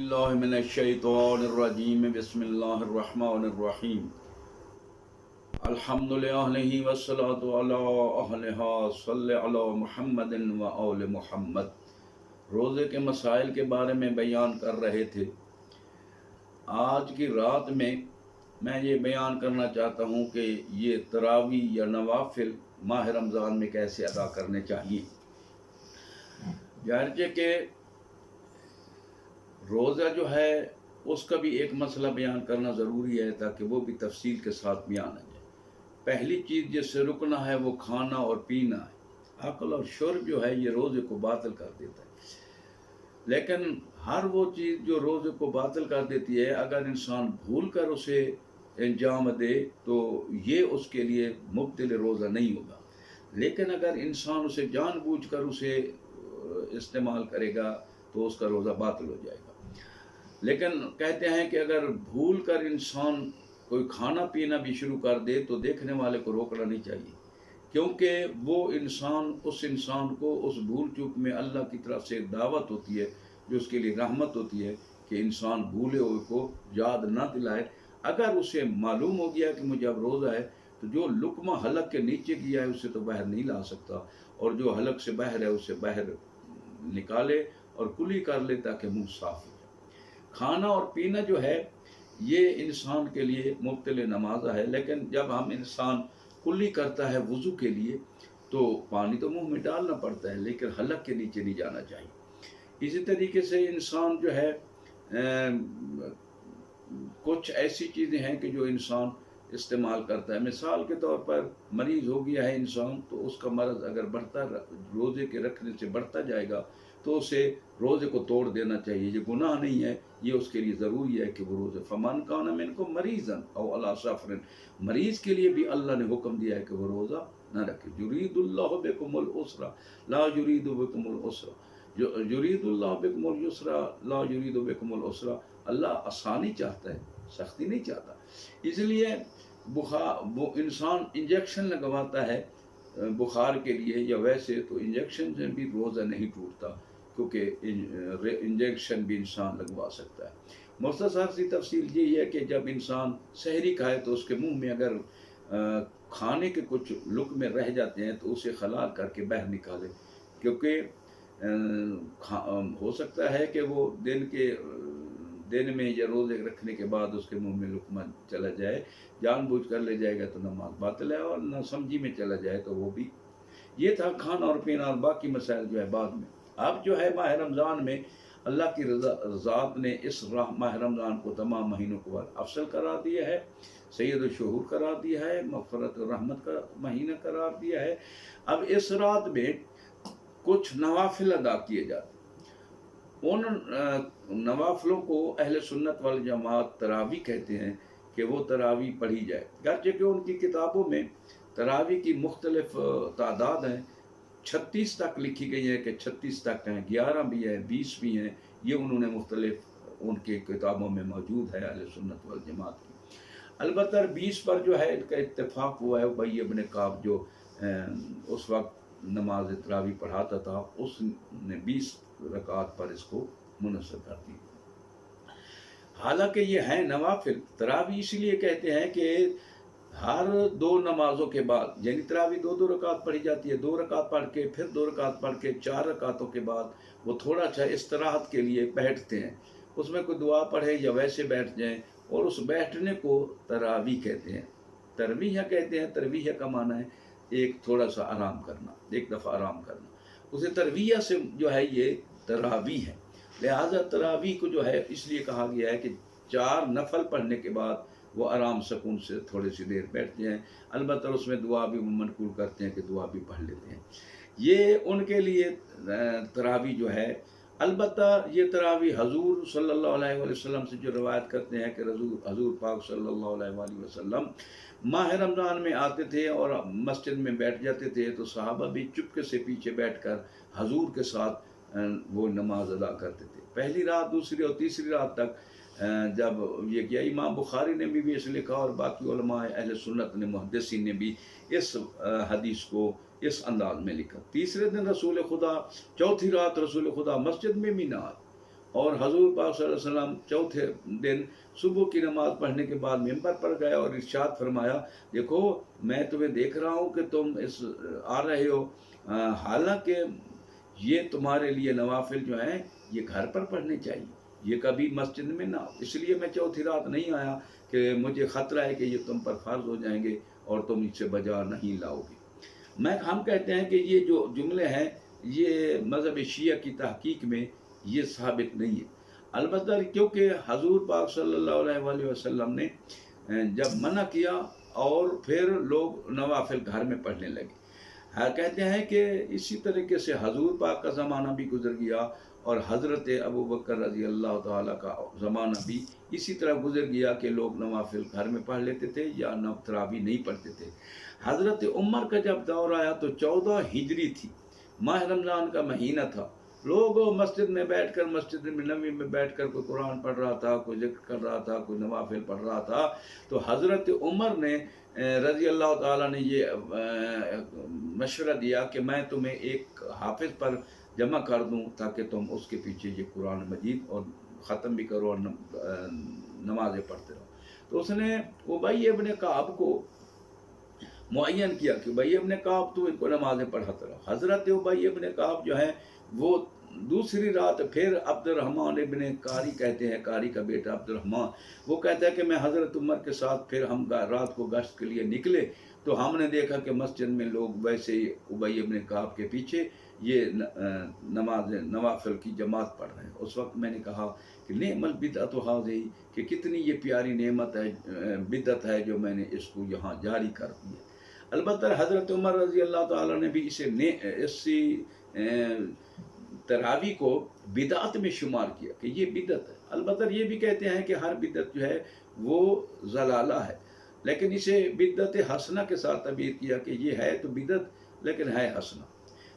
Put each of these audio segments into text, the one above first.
बिल्लाहि मिनश्शैतानिर्रजीम बिस्मिल्लाहिर्रहमानिर्रहीम अल्हम्दुलिल्लाहि वस्सलातु अला अहलिहा सल्लि अला मुहम्मदिन व आले मुहम्मद। रोज़े के मसाइल के बारे में बयान कर रहे थे। आज की रात में मैं ये बयान करना चाहता हूँ कि ये तरावी या नवाफिल माह रमज़ान में कैसे अदा करने चाहिए। जाहिर है कि रोज़ा जो है उसका भी एक मसला बयान करना ज़रूरी है ताकि वो भी तफसील के साथ बयान आ जाए। पहली चीज़ जिससे रुकना है वो खाना और पीना है। अकल और शुर्ब जो है ये रोज़े को बातिल कर देता है। लेकिन हर वो चीज़ जो रोज़े को बातिल कर देती है, अगर इंसान भूल कर उसे अंजाम दे तो ये उसके लिए मुब्तिल रोज़ा नहीं होगा। लेकिन अगर इंसान उसे जानबूझकर उसे इस्तेमाल करेगा तो उसका रोज़ा बातिल हो जाएगा। लेकिन कहते हैं कि अगर भूल कर इंसान कोई खाना पीना भी शुरू कर दे तो देखने वाले को रोकना नहीं चाहिए, क्योंकि वो उस इंसान को उस भूल चूक में अल्लाह की तरफ से दावत होती है जो उसके लिए रहमत होती है कि इंसान भूले हुए को याद ना दिलाए। अगर उसे मालूम हो गया कि मुझे अब रोज़ा है तो जो लुकमा हलक के नीचे किया है उसे तो बाहर नहीं ला सकता, और जो हलक से बाहर है उसे बाहर निकाले और कुली कर ले ताकि मुंह साफ हो जाए। खाना और पीना जो है ये इंसान के लिए मुब्तिल नमाज़ा है, लेकिन जब हम इंसान कुली करता है वज़ू के लिए तो पानी तो मुंह में डालना पड़ता है, लेकिन हलक के नीचे नहीं जाना चाहिए। इसी तरीके से इंसान जो है कुछ ऐसी चीज़ें हैं कि जो इंसान इस्तेमाल करता है। मिसाल के तौर पर मरीज़ हो गया है इंसान तो उसका मर्ज़ अगर बढ़ता रोज़े के रखने से बढ़ता जाएगा तो उसे रोज़े को तोड़ देना चाहिए। ये गुनाह नहीं है, ये उसके लिए ज़रूरी है कि वो रोज़े फमन कान मिनकुम मरीज़न औ अला सफ़रिन, मरीज़ के लिए भी अल्लाह ने हुक्म दिया है कि वो रोज़ा न रखे। युरीदुल्लाहु बिकुमुल उसरा ला युरीदु बिकुमुल उसरा, युरीदुल्लाहु बिकुमुल युसरा ला युरीदु बिकुमुल उसरा। अल्लाह आसानी चाहता है, सख्ती नहीं चाहता। इसलिए वो इंसान इंजेक्शन लगवाता है बुखार के लिए या वैसे, तो इंजेक्शन से भी रोज़ा नहीं टूटता, क्योंकि इंजेक्शन भी इंसान लगवा सकता है। मुख्तसर सी तफसील यही है कि जब इंसान सहरी खाए तो उसके मुंह में अगर खाने के कुछ लुक़मे रह जाते हैं तो उसे हलाल करके बाहर निकाले, क्योंकि हो सकता है कि वो दिन में या रोज़े रखने के बाद उसके मुंह में लुक़मा चला जाए। जानबूझ कर ले जाएगा तो नमाज बातिल है, और ना समझी में चला जाए तो वो भी। ये था खाना और पीना, और बाकी मसाइल जो है बाद में। अब जो है माह रमज़ान में अल्लाह की ज़ात ने इस माह रमज़ान को तमाम महीनों को अफसल करार दिया है, सैयद शुहूर करार दिया है, मग़फ़िरत और रहमत का महीना करार दिया है। अब इस रात में कुछ नवाफिल अदा किए जाते हैं। उन नवाफिलों को अहले सुन्नत वल जमात तरावी कहते हैं कि वो तरावी पढ़ी जाए। गर्चे कि उनकी किताबों में तरावी की मुख्तलिफ तादाद हैं, 36 तक लिखी गई है कि 36 तक हैं, 11 भी हैं, 20 भी हैं। ये उन्होंने मुख्तलिफ उनके किताबों में मौजूद है अहले सुन्नत वल जमात की। अलबत्ता 20 पर जो है इनका इत्तेफाक हुआ है। उबई इब्न काब जो उस वक्त नमाज तरावी पढ़ाता था, उसने 20 रकात पर इसको मुनस्सर कर दी। हालांकि ये हैं नवाफिल। तरावी इसलिए कहते हैं कि हर 2 नमाजों के बाद, यानी तरावी 2-2 रकात पढ़ी जाती है, 2 रकात पढ़ के फिर 2 रकात पढ़ के 4 रकातों के बाद वो थोड़ा सा इस्तराहत के लिए बैठते हैं। उसमें कोई दुआ पढ़े या वैसे बैठ जाएं, और उस बैठने को तरावी कहते हैं। तरवीह कहते हैं। तरवीह का माना है एक थोड़ा सा आराम करना, एक दफ़ा आराम करना। उसे तरवीह से जो है ये तरावी है। लिहाजा तरावी को जो है इसलिए कहा गया है कि 4 नफल पढ़ने के बाद वो आराम सुकून से थोड़ी सी देर बैठते हैं। अलबत्ता उसमें दुआ भी वो मनकूल करते हैं कि दुआ भी पढ़ लेते हैं। ये उनके लिए तरावी जो है। अलबत्ता ये तरावी हजूर सल्लल्लाहु अलैहि वसल्लम से जो रवायत करते हैं कि हजूर पाक सल्लल्लाहु अलैहि वसल्लम माह रमज़ान में आते थे और मस्जिद में बैठ जाते थे, तो सहाबा भी चुपके से पीछे बैठकर हजूर के साथ वो नमाज अदा करते थे। पहली रात, दूसरी और तीसरी रात तक जब ये किया। इमाम बुखारी ने भी इसे लिखा, और बाकी उलमा अहले सुन्नत ने, मुहद्दिसीन ने भी इस हदीस को इस अंदाज में लिखा। तीसरे दिन रसूल खुदा, चौथी रात रसूल खुदा मस्जिद में भी ना आए, اور حضور پاک صلی اللہ علیہ وسلم چوتھے دن صبح کی نماز پڑھنے کے بعد ممبر پر گئے اور ارشاد فرمایا، دیکھو میں تمہیں دیکھ رہا ہوں کہ تم آ رہے ہو، حالانکہ یہ تمہارے لیے نوافل جو ہیں یہ گھر پر پڑھنے چاہیے، یہ کبھی مسجد میں نہ ہو۔ اس لیے میں چوتھی رات نہیں آیا کہ مجھے خطرہ ہے کہ یہ تم پر فرض ہو جائیں گے اور تم اس سے بجا نہیں لاؤ گے۔ ہم کہتے ہیں کہ یہ جو جملے ہیں یہ مذہب شیعہ کی تحقیق میں یہ ثابت نہیں ہے، البتہ کیونکہ حضور پاک صلی اللہ علیہ وآلہ وسلم نے جب منع کیا اور پھر لوگ نوافل گھر میں پڑھنے لگے۔ کہتے ہیں کہ اسی طریقے سے حضور پاک کا زمانہ بھی گزر گیا اور حضرت ابو بکر رضی اللہ تعالیٰ کا زمانہ بھی اسی طرح گزر گیا کہ لوگ نوافل گھر میں پڑھ لیتے تھے یا تراویح نہیں پڑھتے تھے۔ حضرت عمر کا جب دور آیا تو 14 ہجری تھی، ماہ رمضان کا مہینہ تھا، لوگ مسجد میں بیٹھ کر، مسجد نبوی میں بیٹھ کر کوئی قرآن پڑھ رہا تھا، کوئی ذکر کر رہا تھا، کوئی نوافل پڑھ رہا تھا۔ تو حضرت عمر نے رضی اللہ تعالیٰ نے یہ مشورہ دیا کہ میں تمہیں ایک حافظ پر جمع کر دوں تاکہ تم اس کے پیچھے یہ قرآن مجید اور ختم بھی کرو اور نمازیں پڑھتے رہو۔ تو اس نے ابی ابن کعب کو معین کیا کہ ابی ابن کعب تو ان کو نمازیں پڑھاتا رہو۔ حضرت ابی ابن کعب جو ہے وہ دوسری رات پھر عبد الرحمن ابن قاری کہتے ہیں، قاری کا بیٹا عبد الرحمن، وہ کہتا ہے کہ میں حضرت عمر کے ساتھ پھر ہم رات کو گشت کے لیے نکلے تو ہم نے دیکھا کہ مسجد میں لوگ ویسے ہی ابی ابن کعب کے پیچھے یہ نوافل کی جماعت پڑھ رہے ہیں۔ اس وقت میں نے کہا کہ نعم البدعۃ ھذہ، کہ کتنی یہ پیاری نعمت ہے، بدعت ہے جو میں نے اس کو یہاں جاری کر دی ہے۔ البتہ حضرت عمر رضی اللہ تعالیٰ نے بھی اسی تراویح کو بدعت میں شمار کیا کہ یہ بدعت ہے۔ البتہ یہ بھی کہتے ہیں کہ ہر بدعت جو ہے وہ ضلالہ ہے، لیکن اسے بدعت حسنہ کے ساتھ تعبیر کیا کہ یہ ہے تو بدعت لیکن ہے حسنہ۔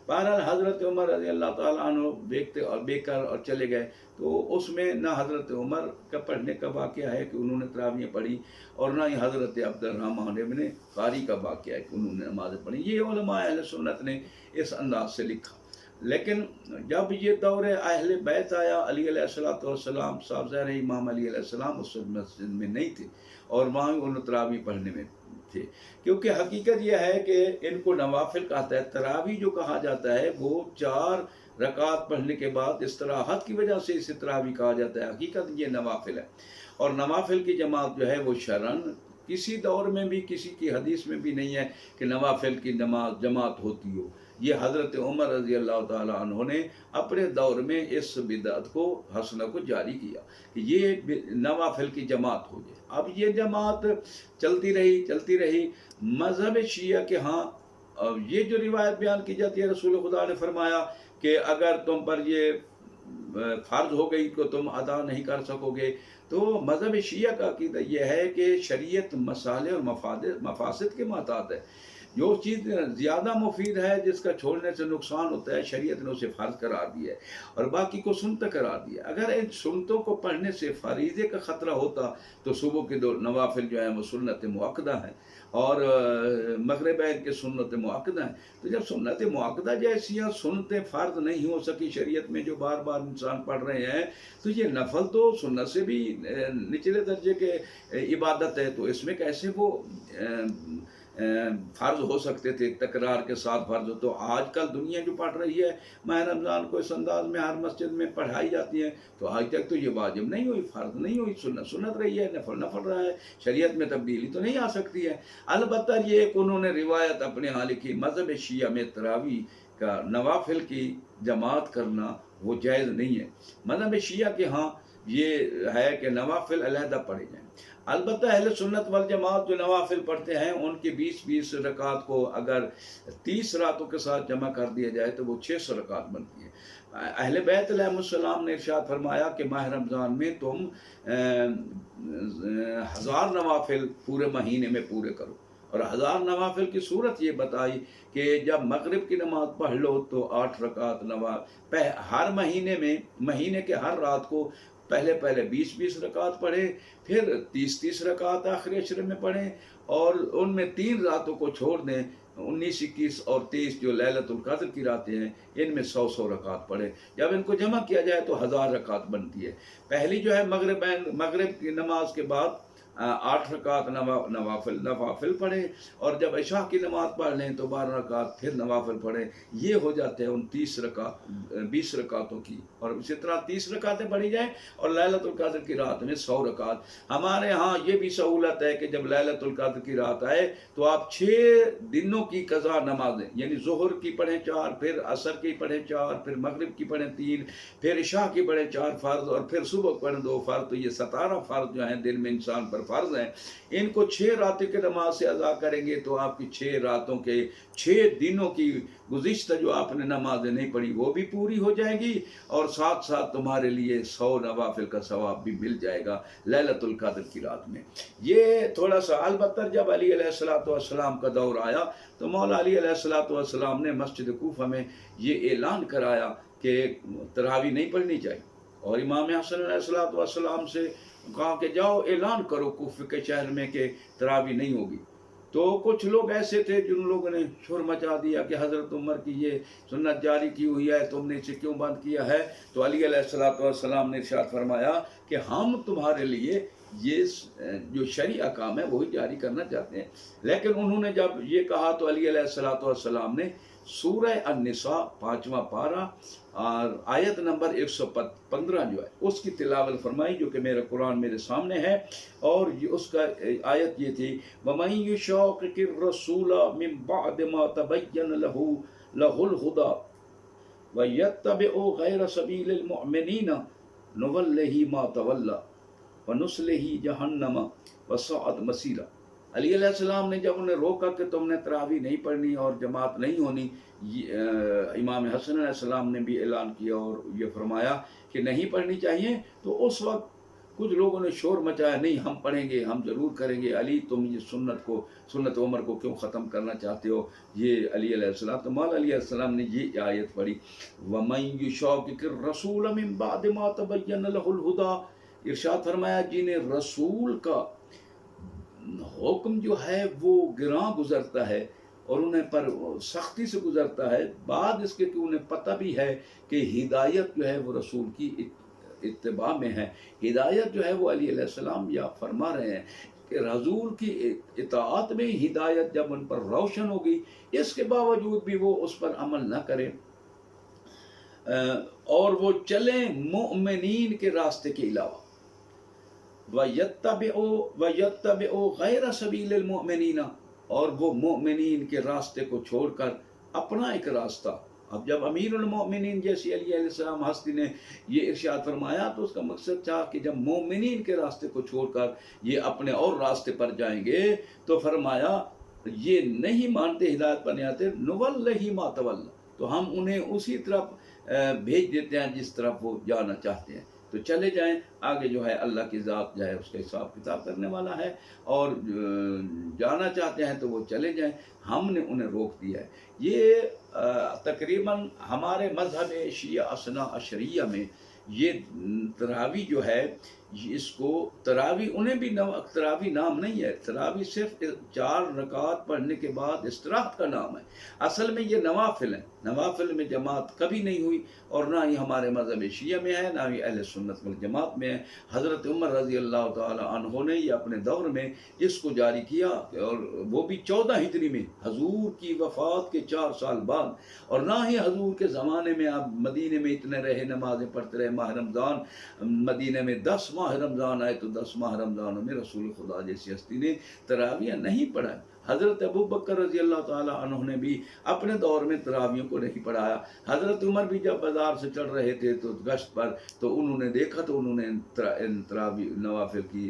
بہرحال حضرت عمر رضی اللہ تعالیٰ عنہ دیکھتے اور بے کر اور چلے گئے، تو اس میں نہ حضرت عمر کا پڑھنے کا واقعہ ہے کہ انہوں نے تراویح پڑھی اور نہ ہی حضرت عبد الرحمن ابن قاری کا واقعہ ہے کہ انہوں نے نمازیں پڑھی۔ یہ علماء اہل سنت نے اس انداز سے لکھا۔ لیکن جب یہ دور اہل بیت آیا، علی علیہ السلام صاحب ظاہر امام علی علیہ السلام اس مسجد میں نہیں تھے اور وہاں انہوں تراویح پڑھنے میں تھے، کیونکہ حقیقت یہ ہے کہ ان کو نوافل کہتا ہے۔ تراویح جو کہا جاتا ہے وہ 4 رکعت پڑھنے کے بعد استراحت کی وجہ سے اسے تراویح کہا جاتا ہے، حقیقت یہ نوافل ہے۔ اور نوافل کی جماعت جو ہے وہ شرعاً کسی دور میں بھی کسی کی حدیث میں بھی نہیں ہے کہ نوافل کی نماز جماعت ہوتی ہو۔ یہ حضرت عمر رضی اللہ تعالیٰ عنہ نے اپنے دور میں اس بدعت کو حسنہ کو جاری کیا کہ یہ نوافل کی جماعت ہو جائے۔ اب یہ جماعت چلتی رہی مذہب شیعہ کے ہاں یہ جو روایت بیان کی جاتی ہے، رسول خدا نے فرمایا کہ اگر تم پر یہ فرض ہو گئی تو تم ادا نہیں کر سکو گے، تو مذہب شیعہ کا عقیدہ یہ ہے کہ شریعت مصالح اور مفاسد کے محتاط ہے۔ جو چیز زیادہ مفید ہے، جس کا چھوڑنے سے نقصان ہوتا ہے، شریعت نے اسے فرض قرار دیا ہے اور باقی کو سنت قرار دیا۔ اگر ان سنتوں کو پڑھنے سے فریضے کا خطرہ ہوتا تو صبح کے 2 نوافل جو ہیں وہ سنت مؤکدہ ہیں اور مغربین کے سنت مؤکدہ ہیں۔ تو جب سنت مؤکدہ جیسی سنتیں فرض نہیں ہو سکی شریعت میں جو بار بار انسان پڑھ رہے ہیں، تو یہ نفل تو سنت سے بھی نچلے درجے کے عبادت ہے، تو اس میں کیسے وہ فرض ہو سکتے تھے تکرار کے ساتھ فرض ہو؟ تو آج کل دنیا جو پڑھ رہی ہے ماہ رمضان کو اس انداز میں ہر مسجد میں پڑھائی جاتی ہے، تو آج تک تو یہ واجب نہیں ہوئی، فرض نہیں ہوئی، سنت رہی ہے، نفل رہا ہے، شریعت میں تبدیلی تو نہیں آ سکتی ہے۔ البتہ یہ ایک انہوں نے روایت اپنے ہاں لکھی، مذہب شیعہ میں تراویح کا نوافل کی جماعت کرنا وہ جائز نہیں ہے۔ مذہب شیعہ کے ہاں یہ ہے کہ نوافل علیحدہ پڑھے جائیں۔ البتہ اہل سنت والجماعت جو نوافل پڑھتے ہیں ان کی 20 رکعت کو اگر 30 راتوں کے ساتھ جمع کر دیا جائے تو وہ 600 رکعت بنتی ہے۔ اہل بیت علیہ السلام نے ارشاد فرمایا کہ ماہ رمضان میں تم 1000 نوافل پورے مہینے میں پورے کرو، اور 1000 نوافل کی صورت یہ بتائی کہ جب مغرب کی نماز پڑھ لو تو 8 رکعت ہر مہینے کے ہر رات کو پہلے 20 رکعت پڑھیں، پھر 30 رکعت آخری عشرے میں پڑھیں، اور ان میں 3 راتوں کو چھوڑ دیں 19, 21 और 23 जो लैलतुल क़द्र की रातें हैं, इनमें 100 रकात पढ़े। जब इनको जमा किया जाए तो 1000 रकात बनती है। पहली जो है मगरिब की नमाज के बाद 8 रकात नवाफिल पढ़े, और जब इशा की नमाज पढ़ लें तो 12 रकात फिर नवाफिल पढ़े। ये हो जाते हैं 29 रकात 20 रकातों की, और इसी तरह 30 रकातें पढ़ी जाए और लैलतुल क़द्र की रात में 100 रकात। हमारे यहाँ ये भी सहूलत है कि जब लैलतुल क़द्र की रात आए तो आप 6 दिनों की कज़ा नमाजें, यानी ज़ोहर की पढ़ें 4, फिर असर की पढ़ें 4, फिर मगरिब की पढ़ें 3, फिर इशा की पढ़ें 4 फ़र्ज़, और फिर सुबह पढ़ें 2 फ़र्ज़। तो ये 17 फ़र्ज़ जो हैं दिन में इंसान पर फ़र्ज़ हैं, इनको 6 रातों के नमाज से अदा करेंगे तो आपकी 6 रातों के 6 दिनों की गुज़िश्ता जो आपने नमाजें नहीं पढ़ी वो भी पूरी हो जाएगी, और साथ साथ तुम्हारे लिए 100 नवाफिल का सवाब भी मिल जाएगा लैलतुल क़द्र की रात में। ये थोड़ा सा अलबत्ता जब अली अलैहिस्सलाम का दौर आया तो मौला अली अलैहिस्सलाम ने मस्जिद कूफा में ये ऐलान कराया कि तरावी नहीं पढ़नी चाहिए, और इमाम हसन अलैहिस्सलाम से कहा कि जाओ ऐलान करो कूफे के शहर में कि तरावी नहीं होगी। तो कुछ लोग ऐसे थे जिन लोगों ने शोर मचा दिया कि हज़रत उमर की ये सुन्नत जारी की हुई है, तुमने इसे क्यों बंद किया है? तो अली अलैहिस्सलाम ने इरशाद फरमाया कि हम तुम्हारे लिए ये जो शरई अहकाम है वही जारी करना चाहते हैं। लेकिन उन्होंने जब ये कहा तो अली अलैहिस्सलाम ने सूरह अन-निसा 5वां पारा और आयत नंबर 115 जो है उसकी तिलावत फरमाई, जो कि मेरा कुरान मेरे सामने है, और ये उसका आयत ये थी, वमन युशाक़िक़िर रसूला मिन बअद मा तबय्यन लहुल हुदा व यत्तबिउ गैर सबीलिल मुअमिनीन नुवल्लिही मा तवल्ला व नुस्लिही जहन्नम व सअत मसीरा। अली अलैहिस्सलाम ने जब उन्हें रोका कि तुमने तरावी नहीं पढ़नी और जमात नहीं होनी, इमाम हसन अलैहिस्सलाम ने भी ऐलान किया और ये फरमाया कि नहीं पढ़नी चाहिए, तो उस वक्त कुछ लोगों ने शोर मचाया, नहीं हम पढ़ेंगे, हम ज़रूर करेंगे। अली तुम ये सुन्नत उमर को क्यों ख़त्म करना चाहते हो? ये अली अलैहिस्सलाम, तो मौला अली अलैहिस्सलाम ने ये आयत पढ़ी, वमन युशाक़िक़िर रसूल मिन बअद मा तबय्यन लहुल हुदा। इरशाद फरमाया जिन्हें रसूल का हुक्म जो है वो गिरां गुजरता है और उन्हें पर सख्ती से गुजरता है, बाद इसके कि उन्हें पता भी है कि हिदायत जो है वो रसूल की इत्तिबा में है। हिदायत जो है वो अली अलैहिस्सलाम या फरमा रहे हैं कि रसूल की इताअत में हिदायत जब उन पर रोशन होगी, इसके बावजूद भी वो उस पर अमल न करें और वो चलें मुअमिनीन के रास्ते के अलावा, वयत्तबिउ गैर सबीलिल मुअमिनीन, और वो मुअमिनीन के रास्ते को छोड़कर अपना एक रास्ता। अब जब अमीरुल मोमिनीन जैसी अली अलैहिस्सलाम हस्ती ने ये इरशाद फरमाया तो उसका मकसद था कि जब मोमिनीन के रास्ते को छोड़कर ये अपने और रास्ते पर जाएंगे तो फरमाया ये नहीं मानते, हिदायत पर नहीं आते, नुवल्लिही मा तवल्ला, तो हम उन्हें उसी तरफ भेज देते हैं जिस तरफ वो जाना चाहते हैं। तो चले जाएं, आगे जो है अल्लाह की ज़ात जो है उसका हिसाब किताब करने वाला है, और जाना चाहते हैं तो वो चले जाएं, हमने उन्हें रोक दिया है। ये तकरीबन हमारे मज़हब शिया असना अशरिया में ये तरावी जो है इसको तरावी, उन्हें भी तरावी नाम नहीं है, तरावी सिर्फ 4 रकात पढ़ने के बाद इस्तराहत का नाम है। असल में ये नवाफिल है, नवाफिल में जमात कभी नहीं हुई और ना ही हमारे मज़हब शिया में है, ना ही अहले सुन्नत वल जमात में है। हज़रत उमर रज़ी अल्लाह ताला अन्हु ने ये अपने दौर में इसको जारी किया, और वो भी 14 हिजरी में हजूर की वफ़ात के 4 साल बाद, और ना ही हजूर के ज़माने में आप मदीने में इतने रहे, नमाज़ें पढ़ते रहे। माह रमज़ान मदीने में 10 माह रमज़ान आए तो 10 माह रमज़ानों में रसूल खुदा जैसी हस्ती ने तरावियाँ नहीं पढ़ाई। हज़रत अबू बकर रज़ी अल्लाह ताला अन्हु ने भी अपने दौर में तरावियों को नहीं पढ़ाया। हज़रत उमर भी जब बाज़ार से चढ़ रहे थे तो गश्त पर, तो उन्होंने देखा तो उन्होंने तरावी नवाफिल की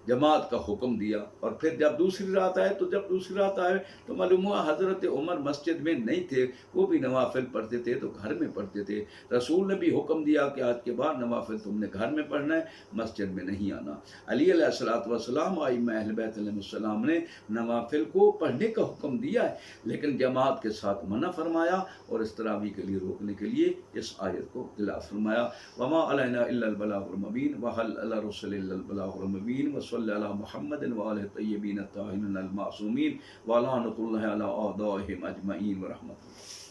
जमात का हुक्म दिया। और फिर जब दूसरी रात आए तो मालूम हुआ हज़रत उमर मस्जिद में नहीं थे, वो भी नवाफिल पढ़ते थे तो घर में पढ़ते थे। रसूल ने भी हुक्म दिया कि आज के बाद नवाफिल तुमने घर में पढ़ना है, मस्जिद में नहीं आना। अली अलैहिस्सलातु वस्सलाम आइम्मा अहले बैत अलैहिस्सलाम ने نوافل کو پڑھنے کا حکم دیا ہے، لیکن جماعت کے ساتھ منع فرمایا، اور اس تراویح کے لیے روکنے کے لیے اس آیت کو خلاف فرمایا۔ وما علینا الا البلاغ المبین وحل علی الرسل الا البلاغ المبین وصلی علی محمد وآلہ الطیبین الطاہرین المعصومین ولعنۃ اللہ علی اعدائهم اجمعین ورحمۃ اللہ۔